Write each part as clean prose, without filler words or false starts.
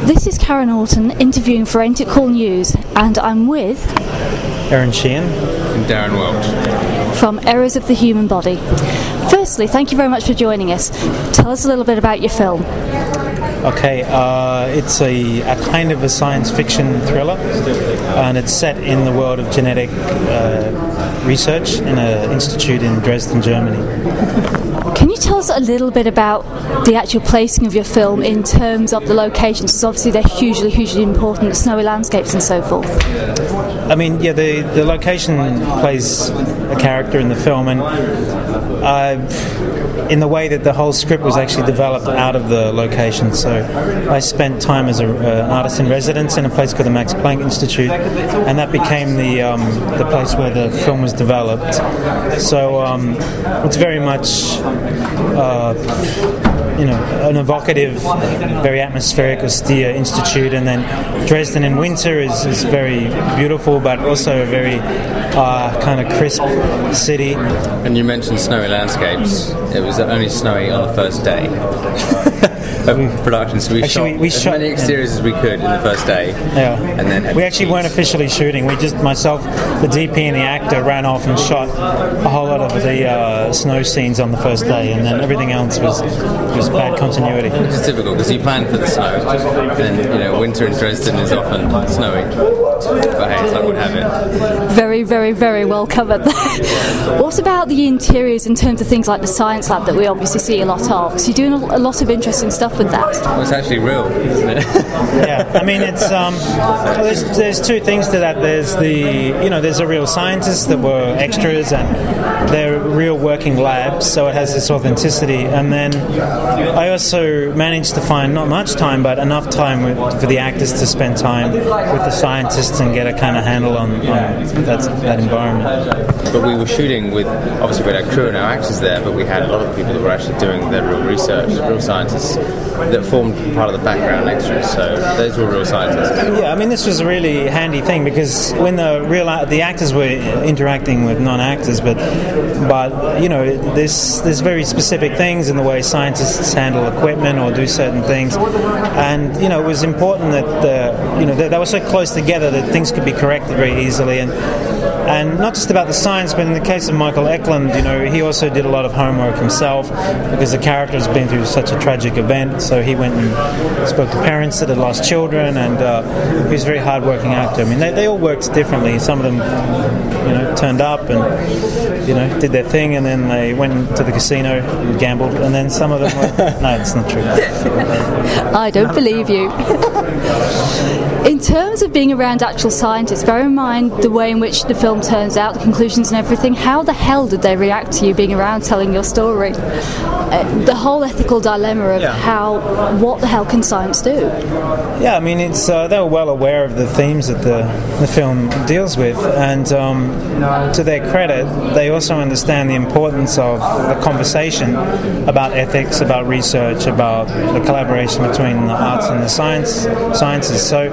This is Karen Oughton interviewing for Ain't It Cool News, and I'm with Eron Sheean and Darryn Welch from Errors of the Human Body. Firstly, thank you very much for joining us. Tell us a little bit about your film. Okay, it's a kind of a science fiction thriller, and it's set in the world of genetic research in an institute in Dresden, Germany. Can you tell us a little bit about the actual placing of your film in terms of the locations? Because obviously they're hugely important, snowy landscapes and so forth. I mean, yeah, the location plays a character in the film, and in the way that the whole script was actually developed out of the location. So I spent time as an artist in residence in a place called the Max Planck Institute, and that became the place where the film was developed. So it's very much an evocative, very atmospheric, austere institute, and then Dresden in winter is very beautiful, but also a very kind of crisp city. And you mentioned snowy landscapes. It was only snowy on the first day of production, so we shot as many exteriors as we could in the first day. Yeah, and then we actually weren't officially shooting. We just, myself, the DP and the actor, ran off and shot a whole lot of the snow scenes on the first day, and then everything else was bad continuity. Which is typical because you plan for the snow, and winter in Dresden is often snowy. But hey, it's like we'd have it. Very well covered there. What about the interiors in terms of things like the science lab that we obviously see a lot of? Because you're doing a lot of interesting stuff with that. Well, it's actually real, isn't it? Yeah, I mean, it's there's two things to that. There's there's a real scientists that were extras, and they're real working labs, so it has this authenticity. And then I also managed to find not much time, but enough time for the actors to spend time with the scientists and get a kind of handle on that environment. But we were shooting with, obviously we had our crew and our actors there, but we had a lot of people that were actually doing their real research, real scientists that formed part of the background extras, so those were real scientists. Yeah, I mean, this was a really handy thing because when the actors were interacting with non-actors, but there's very specific things in the way scientists handle equipment or do certain things, and it was important that they were so close together that things could be corrected very easily, and not just about the science, but in the case of Michael Eklund, he also did a lot of homework himself because the character has been through such a tragic event. So he went and spoke to parents that had lost children, and he was a very hard-working actor. I mean, they all worked differently. Some of them, turned up and did their thing, and then they went to the casino and gambled, and then some of them were... No, it's not true. I don't believe you. In terms of being around actual scientists, bear in mind the way in which the film turns out, the conclusions and everything. How the hell did they react to you being around telling your story? The whole ethical dilemma of what the hell can science do? Yeah, I mean, it's they were well aware of the themes that the film deals with, and to their credit, they also understand the importance of the conversation about ethics, about research, about the collaboration between the arts and the sciences. So,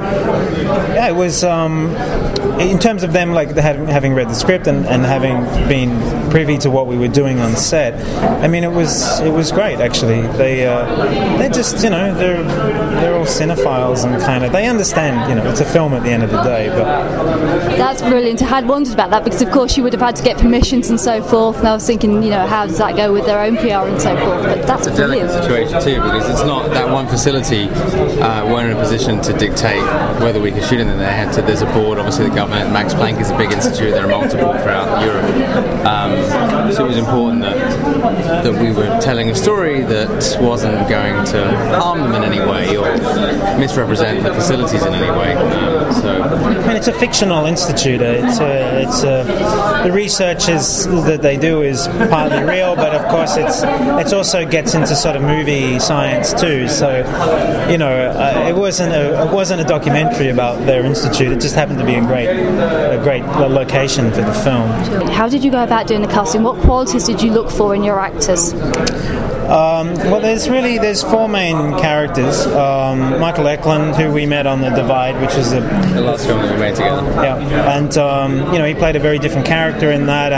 yeah, it was in terms of them, like having read the script and having been privy to what we were doing on set. I mean, it was great actually. They're just they're all cinephiles and kind of they understand it's a film at the end of the day. But that's brilliant. I had wondered about that because of course you would have had to get permissions and so forth. And I was thinking, how does that go with their own PR and so forth? But that's it's a brilliant. Delicate situation too, because it's not that one facility weren't in a position to dictate whether we could shoot in there. There's a board, obviously the government. Max Planck is a big institute. There are multiple throughout Europe. So it was important that we were telling a story that wasn't going to harm them in any way or misrepresent the facilities in any way. I mean, it's a fictional institute. The research that they do is partly real, but of course it also gets into sort of movie science too. So it wasn't a documentary about their institute. It just happened to be a great location for the film. How did you go about doing the casting? What qualities did you look for in your actors? Well, there's four main characters. Michael Eklund, who we met on The Divide, which was the last film that we made together. Yeah, and he played a very different character in that,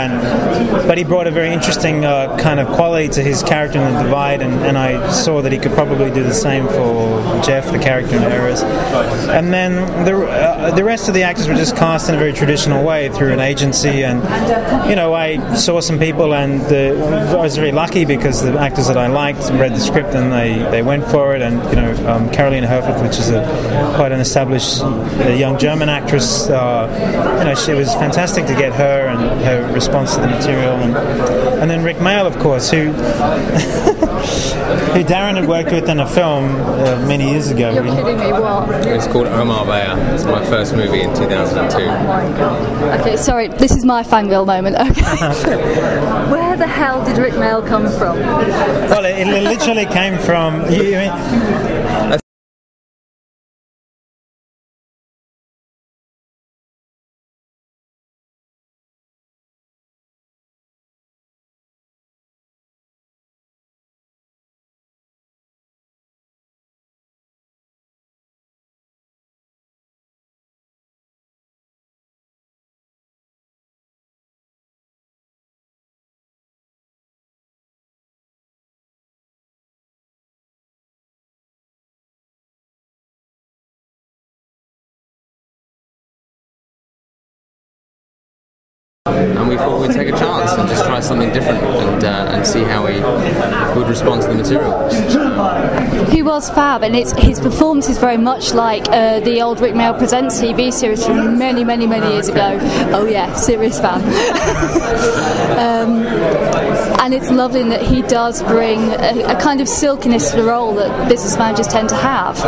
but he brought a very interesting kind of quality to his character in The Divide, and I saw that he could probably do the same for Jeff, the character in Errors. And then the rest of the actors were just cast in a very traditional way through an agency, and I saw some people, and I was very lucky because the actors that I liked read the script and they went for it. And Carolina Herfurth, which is quite an established young German actress, it was fantastic to get her and her response to the material, and then Rik Mayall, of course, who Darryn had worked with in a film many years ago. You're kidding me, what? It's called Omar Bear. It's my first movie in 2002. Okay, sorry, this is my fangirl moment. Okay. Where the hell did Rik Mayall come from? Well, it literally came from... And we thought we'd take a chance and just try something different and see how he would respond to the material. He was fab, and his performance is very much like the old Rik Mayall Presents TV series from many, many, many years ago. Oh yeah, serious fan. And it's lovely in that he does bring a kind of silkiness to the role that business managers tend to have,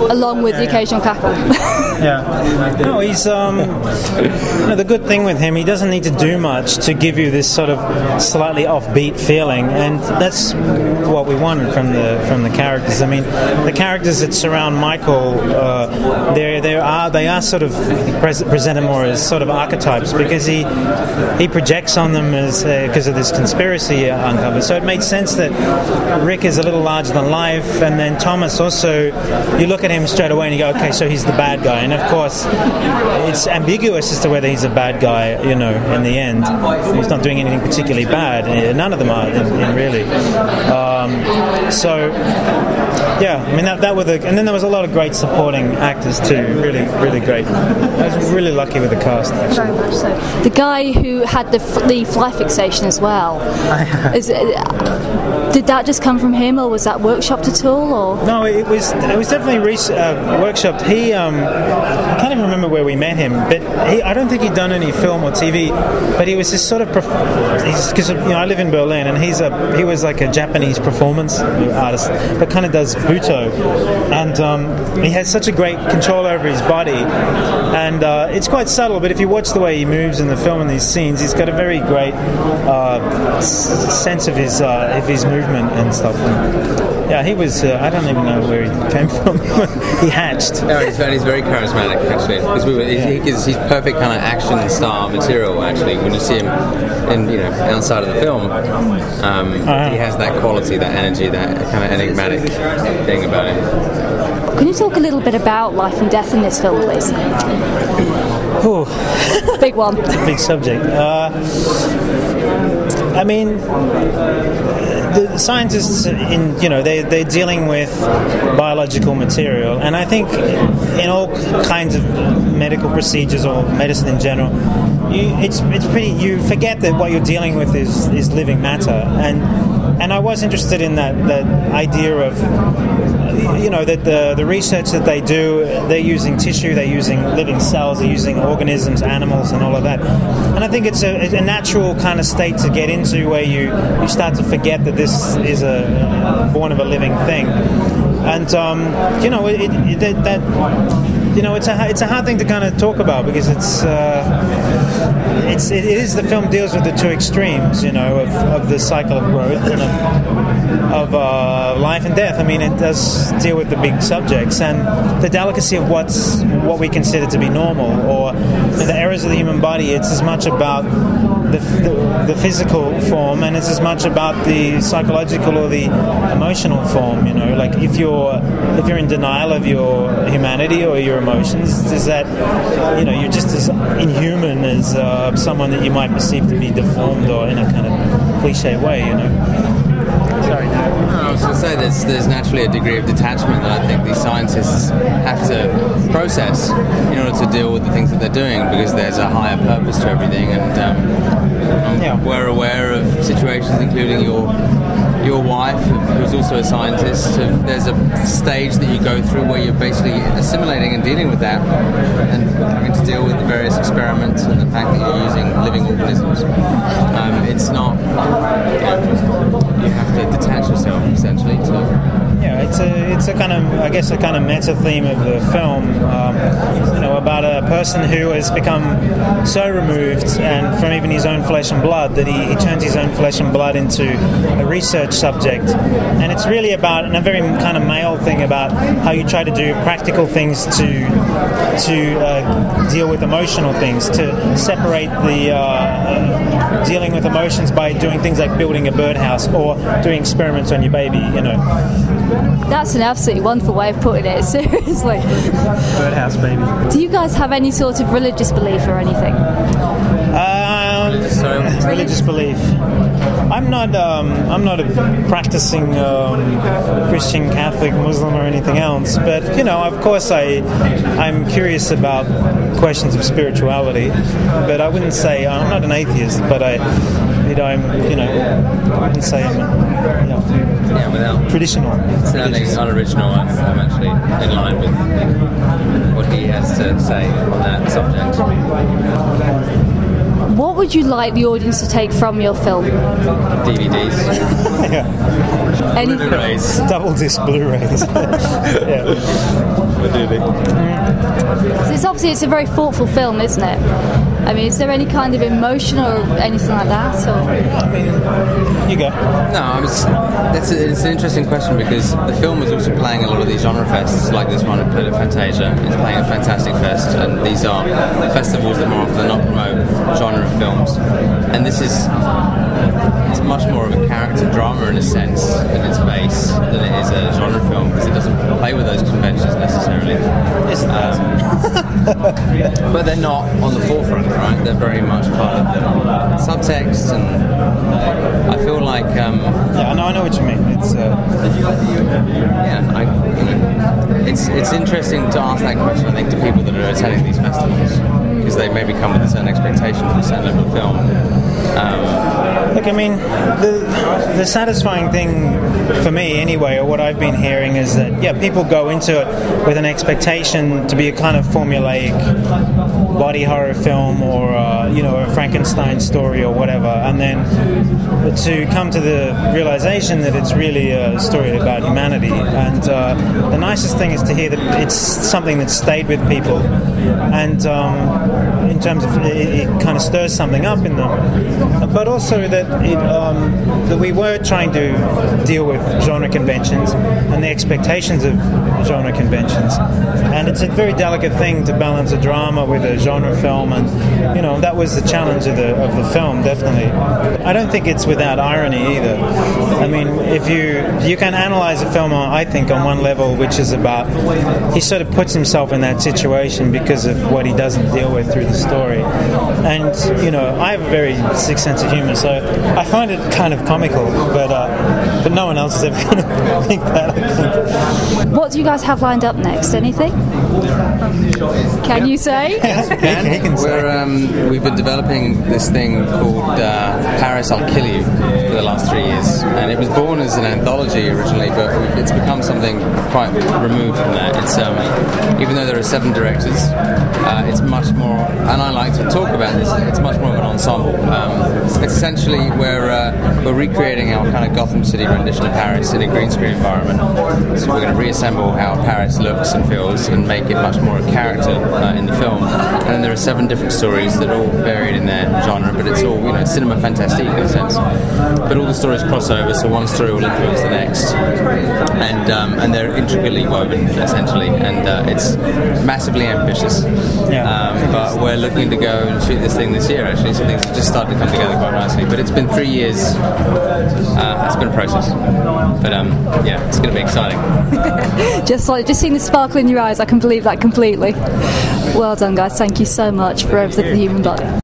along with the occasional cackle. No, he's the good thing with him, he doesn't need to do much to give you this sort of slightly offbeat feeling, and that's what we wanted from the characters. I mean, the characters that surround Michael, they are sort of presented more as sort of archetypes, because he projects on them as because of this conspiracy uncovered. So it made sense that Rik is a little larger than life, and then Thomas also, you look at him straight away and you go, okay, so he's the bad guy, and of course it's ambiguous as to whether he's a bad guy, in the end. He's not doing anything particularly bad. None of them are, really. That were and then there was a lot of great supporting actors too. Really, really great. I was really lucky with the cast, actually. Very much so. The guy who had the fly fixation as well. Did that just come from him, or was that workshopped at all? Or no, it was definitely workshopped. He I can't even remember where we met him, but I don't think he'd done any film or TV, but he was this sort of because I live in Berlin, and he was like a Japanese performance artist, but kind of does buto, and he has such a great control over his body, and it's quite subtle, but if you watch the way he moves in the film in these scenes, he's got a very great sense of his movement and stuff. And, he was. I don't even know where he came from. He hatched. No, he's very charismatic, actually. Because he's perfect kind of action star material. Actually, when you see him outside of the film, he has that quality, that energy, that kind of enigmatic thing about him. Can you talk a little bit about life and death in this film, please? Ooh. Big one. It's a big subject. The scientists, they're dealing with biological material, and I think in all kinds of medical procedures or medicine in general, you forget that what you're dealing with is living matter, and I was interested in that idea of that the research that they do, they're using tissue, they're using living cells, they're using organisms, animals, and all of that. And I think it's a natural kind of state to get into where you start to forget that this is born of a living thing. And it's a hard thing to kind of talk about, because it is the film deals with the two extremes, of the cycle of growth and of life and death. I mean, it does deal with the big subjects and the delicacy of what we consider to be normal, or the errors of the human body. It's as much about the physical form, and it's as much about the psychological or the emotional form. You know, like if you're in denial of your humanity or your emotions, is that, you know, you're just as inhuman as someone that you might perceive to be deformed or in a kind of cliche way. You know. Sorry. I was going to say there's naturally a degree of detachment that I think these scientists have to process in order to deal with the things that they're doing, because there's a higher purpose to everything, and we're aware of situations, including your wife, who's also a scientist. There's a stage that you go through where you're basically assimilating and dealing with that, and having to deal with the various experiments and the fact that you're using living organisms. It's not, you have to detach yourself essentially to. Yeah, it's a kind of, I guess, a kind of meta theme of the film, you know, about a person who has become so removed and from even his own flesh and blood that he turns his own flesh and blood into a research subject. And it's really about, and a very kind of male thing, about how you try to do practical things to deal with emotional things, to separate the dealing with emotions by doing things like building a birdhouse or doing experiments on your baby, you know. That's an absolutely wonderful way of putting it, seriously. Birdhouse baby. Do you guys have any sort of religious belief or anything? Religious belief. I'm not a practicing Christian, Catholic, Muslim, or anything else. But you know, of course, I'm curious about questions of spirituality. But I wouldn't say I'm not an atheist. But I wouldn't say I'm without traditional. Sounding unoriginal, I'm actually in line with what he has to say on that subject. What would you like the audience to take from your film? DVDs. Yeah. Blu-rays. Double disc Blu-rays. Yeah. It's a very thoughtful film, isn't it? I mean, is there any kind of emotion or anything like that? Or? I mean, you go. No, it's an interesting question, because the film is also playing a lot of these genre fests, like this one at Fantasia. It's playing at Fantastic Fest, and these are festivals that more often than not promote genre films. And this is, it's much more of a character drama in a sense at its base than it is a genre film, because it doesn't play with those conventions necessarily. But they're not on the forefront, right? They're very much part of the subtext, and I feel like I know what you mean. It's it's interesting to ask that question, I think, to people that are attending these festivals, because they maybe come with a certain expectation for a certain level of film. Look, I mean, the satisfying thing for me, anyway, or what I've been hearing, is that people go into it with an expectation to be a kind of formulaic body horror film, or a Frankenstein story or whatever, and then to come to the realization that it's really a story about humanity. And the nicest thing is to hear that it's something that stayed with people, and in terms of it kind of stirs something up in them, but also that that we were trying to deal with genre conventions and the expectations of genre conventions, and it's a very delicate thing to balance a drama with a genre film, and that was the challenge of the film, definitely. I don't think it's without irony either. I mean, if you can analyze a film, I think, on one level, which is about, he sort of puts himself in that situation because of what he doesn't deal with through the story, and I have a very sick sense of humor, so I find it kind of comical, but no one else is ever going to think that, I think. What do you guys have lined up next? Anything? Can you say? He can say. We've been developing this thing called Paris, I'll Kill You for the last 3 years, and it was born as an anthology originally, but it's become something quite removed from that. It's even though there are 7 directors, it's much more, and I like to talk about this, it's much more of an ensemble. It's essentially we're recreating our kind of Gotham City rendition of Paris in a green screen environment. So we're going to reassemble how Paris looks and feels and make it much more a character in the film. And then there are 7 different stories that are all varied in their genre, but it's all cinema fantastique in a sense. But all the stories cross over, so one story will influence the next, and they're intricately woven essentially, and it's massively ambitious. But we're looking to go and shoot this thing this year, actually. So things have just started to come together quite nicely. But it's been 3 years. It's been a process. But yeah, it's going to be exciting. Just seeing the sparkle in your eyes, I can believe that completely. Well done, guys. Thank you so much for everything, the human body.